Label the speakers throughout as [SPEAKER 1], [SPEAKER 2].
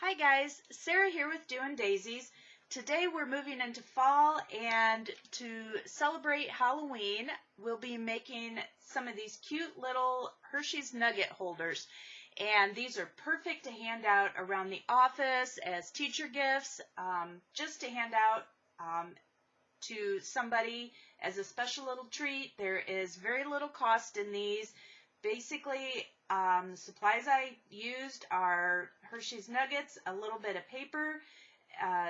[SPEAKER 1] Hi guys, Sarah here with Doing Daisies. Today we're moving into fall, and to celebrate Halloween we'll be making some of these cute little Hershey's nugget holders, and these are perfect to hand out around the office as teacher gifts, just to hand out to somebody as a special little treat. There is very little cost in these. Basically, the supplies I used are Hershey's Nuggets, a little bit of paper,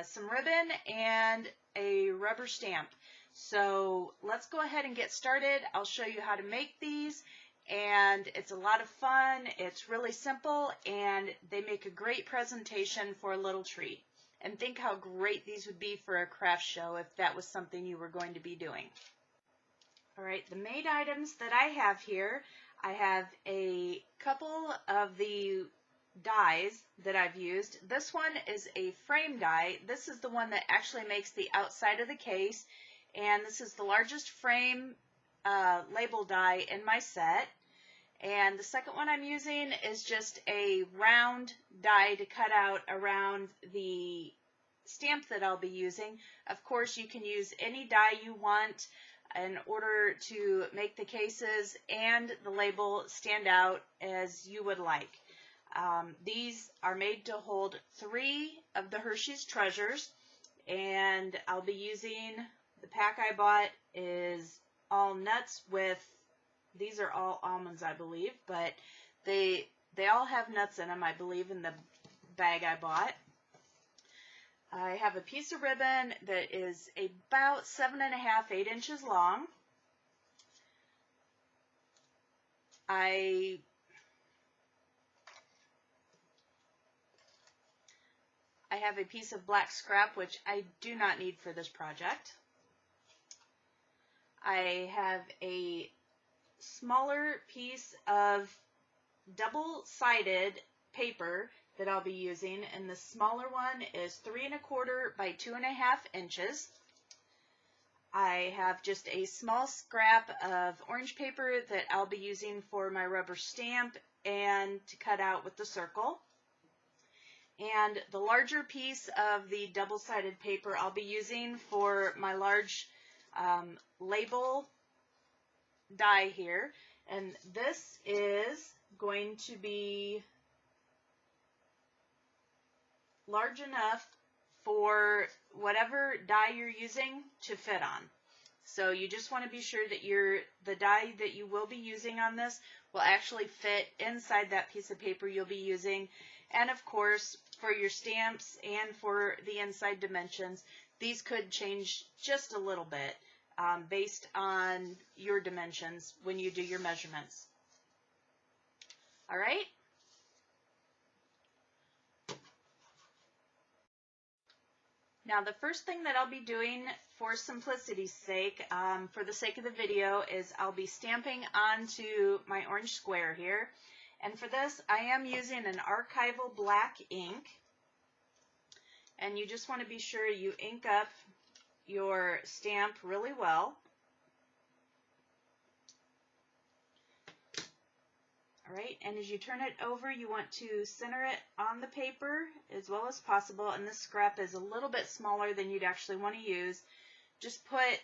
[SPEAKER 1] some ribbon, and a rubber stamp. So let's go ahead and get started. I'll show you how to make these, and it's a lot of fun. It's really simple, and they make a great presentation for a little treat. And think how great these would be for a craft show if that was something you were going to be doing. All right, the main items that I have here, I have a couple of the dies that I've used. This one is a frame die. This is the one that actually makes the outside of the case, and this is the largest frame label die in my set. And the second one I'm using is just a round die to cut out around the stamp that I'll be using. Of course, you can use any die you want in order to make the cases and the label stand out as you would like. These are made to hold 3 of the Hershey's Treasures, and I'll be using, the pack I bought is all nuts with, these are all almonds I believe, but they all have nuts in them I believe in the bag I bought. I have a piece of ribbon that is about 7.5–8 inches long. I have a piece of black scrap, which I do not need for this project. I have a smaller piece of double-sided paper that I'll be using, and the smaller one is 3¼ by 2½ inches. I have just a small scrap of orange paper that I'll be using for my rubber stamp and to cut out with the circle. And the larger piece of the double-sided paper I'll be using for my large label die here, and this is going to be large enough for whatever die you're using to fit on. So you just want to be sure that the die that you will be using on this will actually fit inside that piece of paper you'll be using. And of course, for your stamps and for the inside dimensions, these could change just a little bit based on your dimensions when you do your measurements. All right? Now, the first thing that I'll be doing for simplicity's sake, for the sake of the video, is I'll be stamping onto my orange square here. And for this, I am using an archival black ink. And you just want to be sure you ink up your stamp really well. All right, and as you turn it over, you want to center it on the paper as well as possible. And this scrap is a little bit smaller than you'd actually want to use. Just put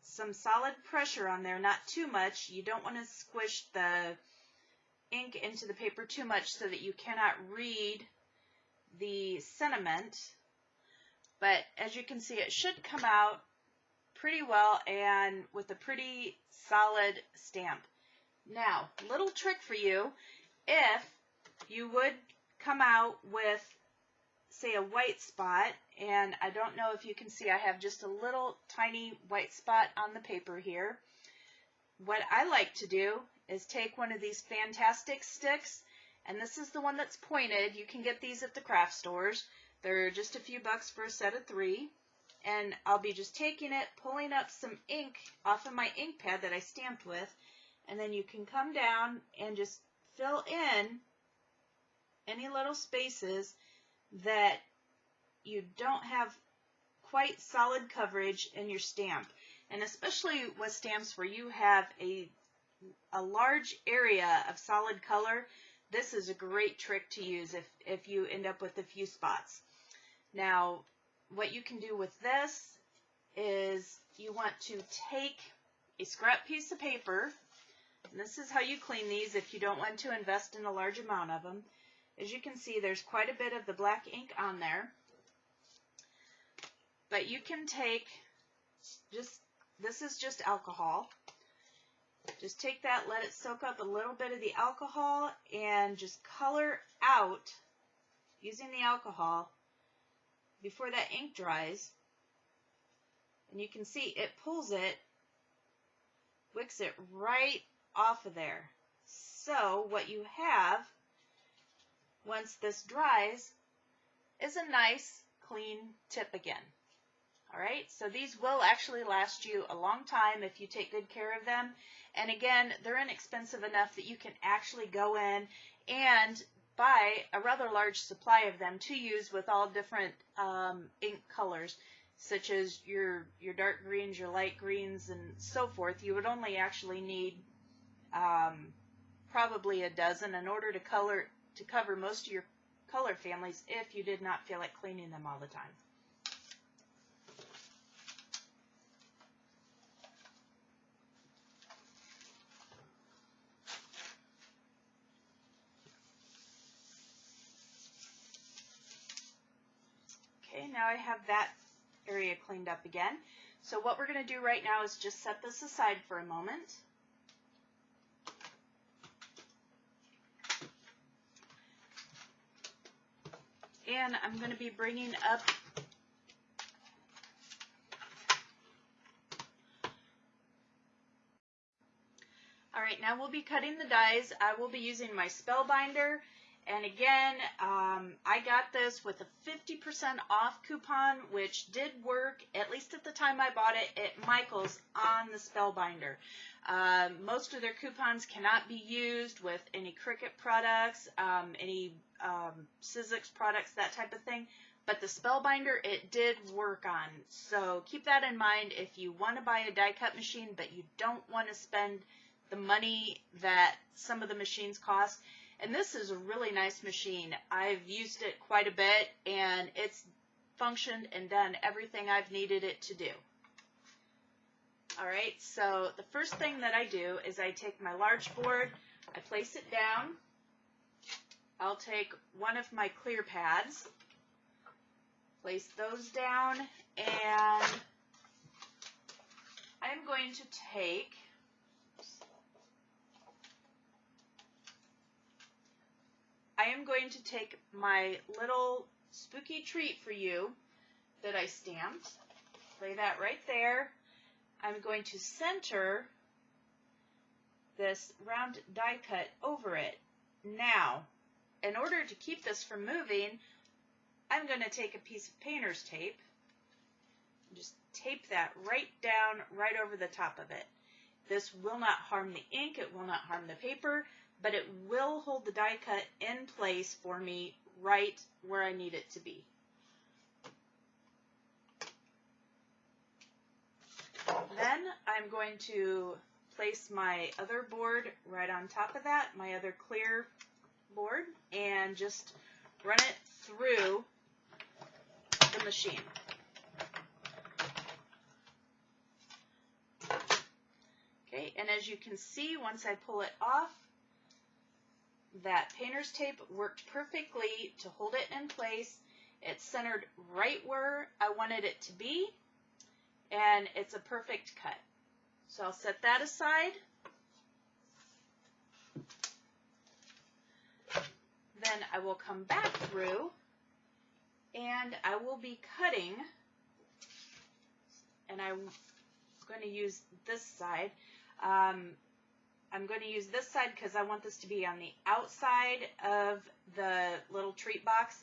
[SPEAKER 1] some solid pressure on there, not too much. You don't want to squish the ink into the paper too much so that you cannot read the sentiment. But as you can see, it should come out pretty well and with a pretty solid stamp. Now, little trick for you, if you would come out with, say, a white spot, and I don't know if you can see, I have just a little tiny white spot on the paper here. What I like to do is take one of these fantastic sticks, and this is the one that's pointed. You can get these at the craft stores. They're just a few bucks for a set of 3. And I'll be just taking it, pulling up some ink off of my ink pad that I stamped with, and then you can come down and just fill in any little spaces that you don't have quite solid coverage in your stamp. And especially with stamps where you have a large area of solid color, this is a great trick to use if you end up with a few spots. Now, what you can do with this is you want to take a scrap piece of paper, and this is how you clean these if you don't want to invest in a large amount of them. As you can see, there's quite a bit of the black ink on there, but you can take this is just alcohol. Just take that, let it soak up a little bit of the alcohol, and just color out using the alcohol before that ink dries. And you can see it pulls it, wicks it right off of there. So what you have, once this dries, is a nice clean tip again. Alright, so these will actually last you a long time if you take good care of them. And again, they're inexpensive enough that you can actually go in and buy a rather large supply of them to use with all different ink colors, such as your dark greens, your light greens, and so forth. You would only actually need probably a dozen in order to cover most of your color families if you did not feel like cleaning them all the time. Okay, now I have that area cleaned up again. So what we're going to do right now is just set this aside for a moment. And I'm going to be bringing up Alright, now we'll be cutting the dies. I will be using my Spellbinder. And again, I got this with a 50% off coupon, which did work, at least at the time I bought it, at Michael's on the Spellbinder. Most of their coupons cannot be used with any Cricut products, any Sizzix products, that type of thing. But the Spellbinder, it did work on. So keep that in mind if you want to buy a die cut machine, but you don't want to spend the money that some of the machines cost. And this is a really nice machine. I've used it quite a bit, and it's functioned and done everything I've needed it to do. Alright, so the first thing that I do is I take my large board, I place it down. I'll take one of my clear pads, place those down, and I'm going to take my little spooky treat for you that I stamped. Lay that right there. I'm going to center this round die cut over it. Now, in order to keep this from moving, I'm going to take a piece of painter's tape and just tape that right down, right over the top of it. This will not harm the ink, it will not harm the paper, but it will hold the die cut in place for me right where I need it to be. Then I'm going to place my other board right on top of that, my other clear board, and just run it through the machine. Okay, and as you can see, once I pull it off, that painter's tape worked perfectly to hold it in place. It's centered right where I wanted it to be, and it's a perfect cut. So I'll set that aside. Then I will come back through, and I will be cutting, and I'm going to use this side. I'm going to use this side because I want this to be on the outside of the little treat box,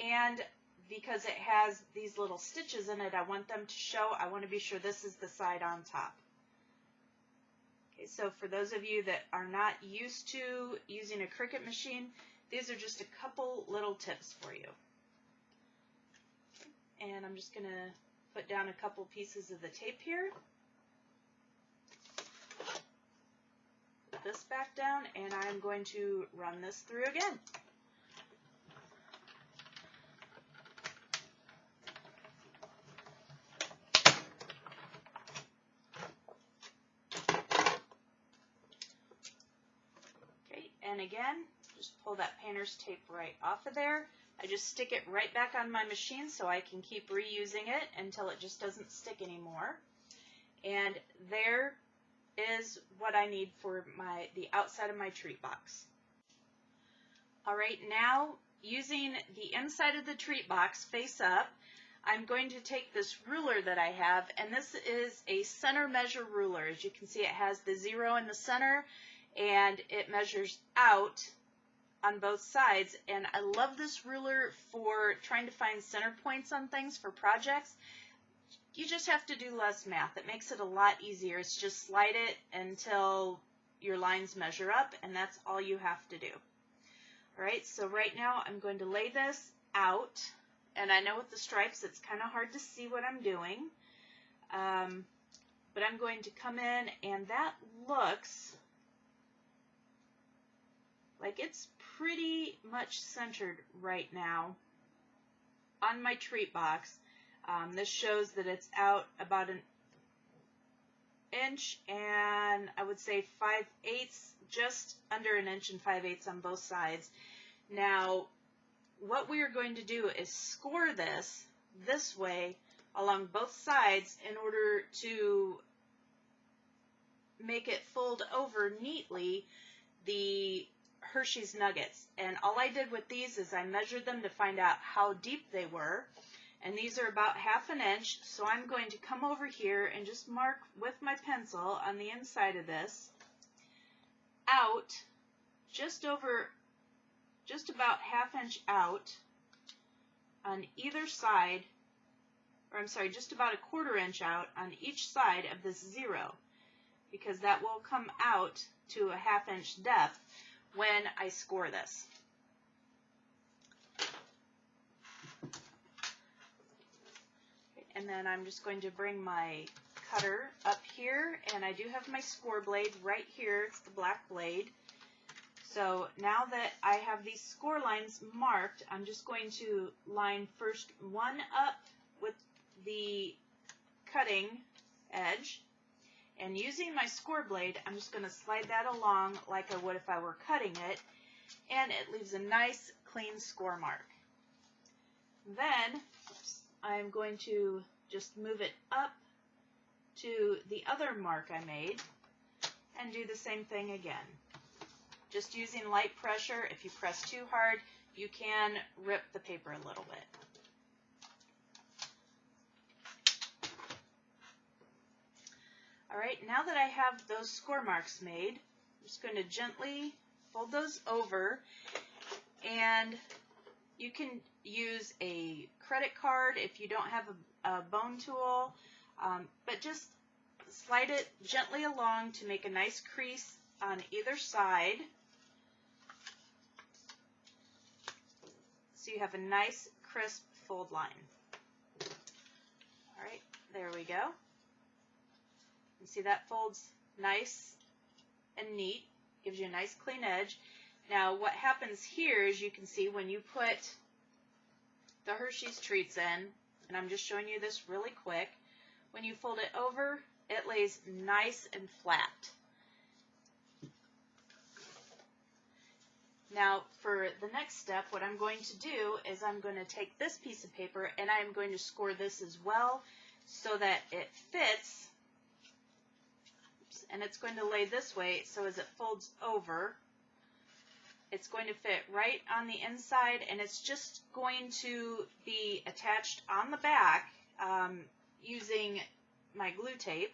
[SPEAKER 1] and because it has these little stitches in it, I want them to show. I want to be sure this is the side on top. Okay, so for those of you that are not used to using a Cricut machine, these are just a couple little tips for you. And I'm just going to put down a couple pieces of the tape here. put this back down, and I'm going to run this through again. Okay, and again, just pull that painter's tape right off of there. I just stick it right back on my machine so I can keep reusing it until it just doesn't stick anymore. And there is what I need for the outside of my treat box. Alright, now using the inside of the treat box face up, I'm going to take this ruler that I have, and this is a center measure ruler. As you can see, it has the 0 in the center, and it measures out on both sides. And I love this ruler for trying to find center points on things for projects. You just have to do less math. It makes it a lot easier. It's just slide it until your lines measure up, and that's all you have to do. Alright, so right now I'm going to lay this out, and I know with the stripes it's kind of hard to see what I'm doing, but I'm going to come in, and that looks like it's pretty much centered right now on my treat box. This shows that it's out about an inch and I would say 5/8, just under an inch and 5/8 on both sides. Now, what we are going to do is score this way along both sides in order to make it fold over neatly the Hershey's Nuggets. And all I did with these is I measured them to find out how deep they were. And these are about 1/2 inch, so I'm going to come over here and just mark with my pencil on the inside of this out just about 1/2 inch out on either side, or I'm sorry, just about 1/4 inch out on each side of this 0, because that will come out to a 1/2 inch depth when I score this. And then I'm just going to bring my cutter up here, and I do have my score blade right here. It's the black blade. So now that I have these score lines marked, I'm just going to line first one up with the cutting edge, and using my score blade, I'm just going to slide that along like I would if I were cutting it, and it leaves a nice clean score mark. Then I'm going to just move it up to the other mark I made and do the same thing again. Just using light pressure. If you press too hard, you can rip the paper a little bit. Alright, now that I have those score marks made, I'm just going to gently fold those over, and you can use a credit card if you don't have a bone tool, but just slide it gently along to make a nice crease on either side, so you have a nice crisp fold line. Alright, there we go. You see that folds nice and neat, gives you a nice clean edge. Now what happens here is, you can see when you put the Hershey's treats in, and I'm just showing you this really quick, when you fold it over, it lays nice and flat. Now for the next step, what I'm going to do is I'm going to take this piece of paper and I'm going to score this as well so that it fits, and it's going to lay this way, so as it folds over, it's going to fit right on the inside, and it's just going to be attached on the back using my glue tape.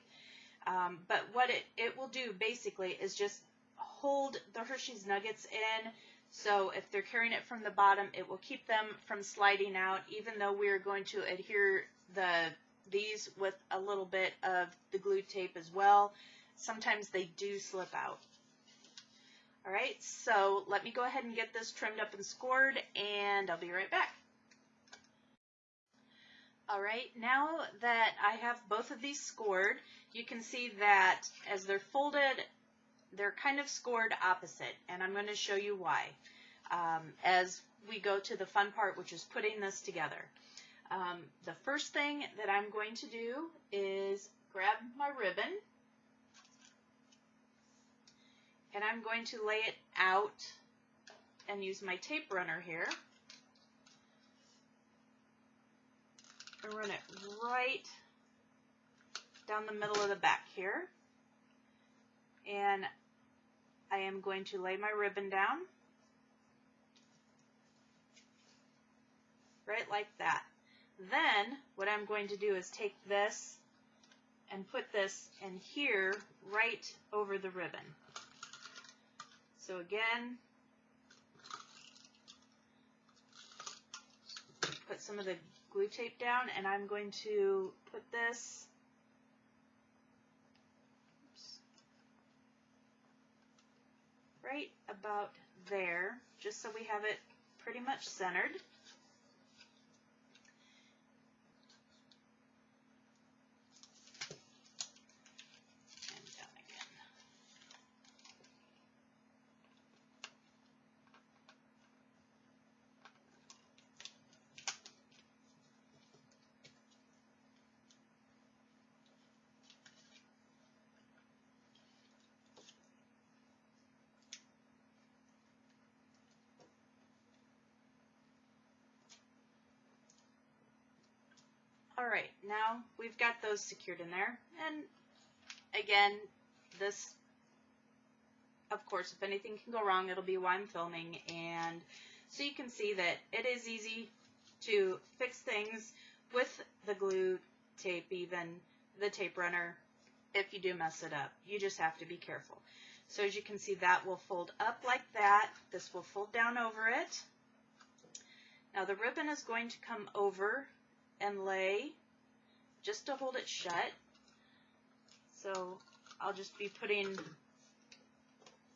[SPEAKER 1] But what it will do basically is just hold the Hershey's Nuggets in, so if they're carrying it from the bottom, it will keep them from sliding out, even though we're going to adhere these with a little bit of the glue tape as well. Sometimes they do slip out. Alright, so let me go ahead and get this trimmed up and scored, and I'll be right back. Alright, now that I have both of these scored, you can see that as they're folded they're kind of scored opposite, and I'm going to show you why as we go to the fun part, which is putting this together. The first thing that I'm going to do is grab my ribbon, and I'm going to lay it out and use my tape runner here and run it right down the middle of the back here. And I am going to lay my ribbon down right like that. Then what I'm going to do is take this and put this in here right over the ribbon. So again, put some of the glue tape down, and I'm going to put this right about there, just so we have it pretty much centered. And down again. All right, now we've got those secured in there. And again, this, of course, if anything can go wrong, it'll be why I'm filming. And so you can see that it is easy to fix things with the glue tape, even the tape runner, if you do mess it up. You just have to be careful. So as you can see, that will fold up like that. This will fold down over it. Now the ribbon is going to come over and lay just to hold it shut. So I'll just be putting,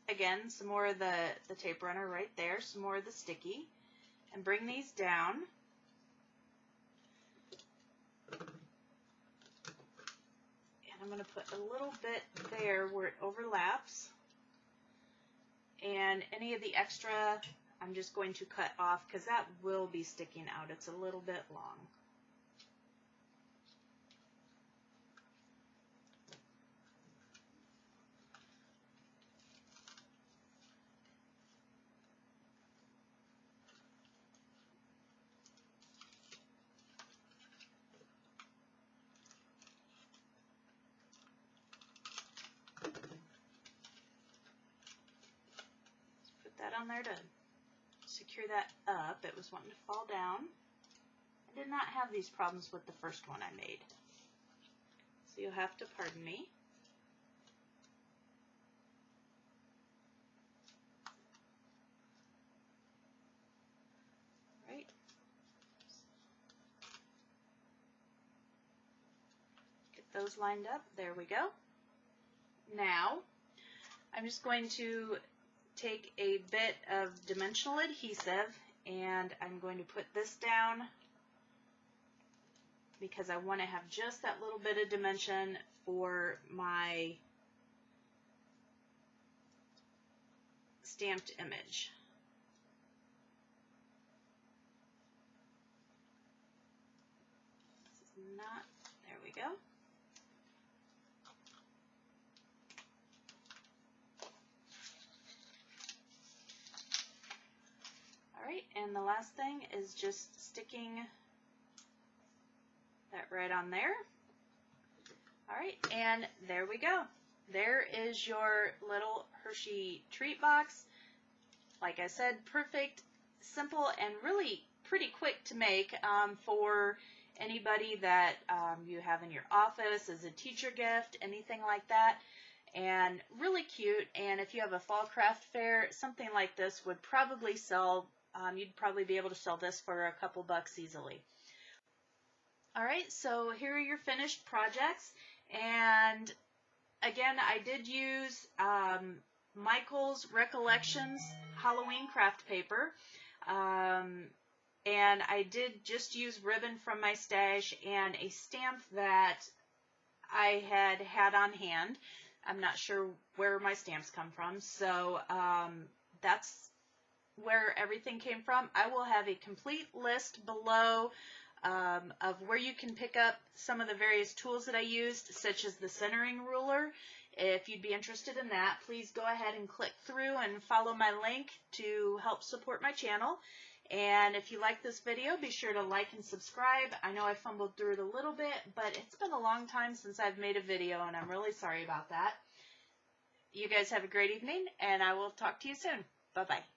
[SPEAKER 1] again, some more of the tape runner right there, some more of the sticky, and bring these down. And I'm going to put a little bit there where it overlaps. And any of the extra, I'm just going to cut off because that will be sticking out. It's a little bit long. On there to secure that up. It was wanting to fall down. I did not have these problems with the first one I made, so you'll have to pardon me. All right. Get those lined up. There we go. Now I'm just going to take a bit of dimensional adhesive, and I'm going to put this down because I want to have just that little bit of dimension for my stamped image. This is not, there we go. Alright, and the last thing is just sticking that right on there. Alright, and there we go. There is your little Hershey treat box. Like I said, perfect, simple, and really pretty quick to make for anybody that you have in your office as a teacher gift, anything like that. And really cute, and if you have a fall craft fair, something like this would probably sell. You'd probably be able to sell this for a couple bucks easily. Alright, so here are your finished projects, and again, I did use Michael's Recollections Halloween craft paper, and I did just use ribbon from my stash and a stamp that I had on hand. I'm not sure where my stamps come from. So that's where everything came from. I will have a complete list below of where you can pick up some of the various tools that I used, such as the centering ruler. If you'd be interested in that, please go ahead and click through and follow my link to help support my channel. And if you like this video, be sure to like and subscribe. I know I fumbled through it a little bit, but it's been a long time since I've made a video, and I'm really sorry about that. You guys have a great evening, and I will talk to you soon. Bye-bye.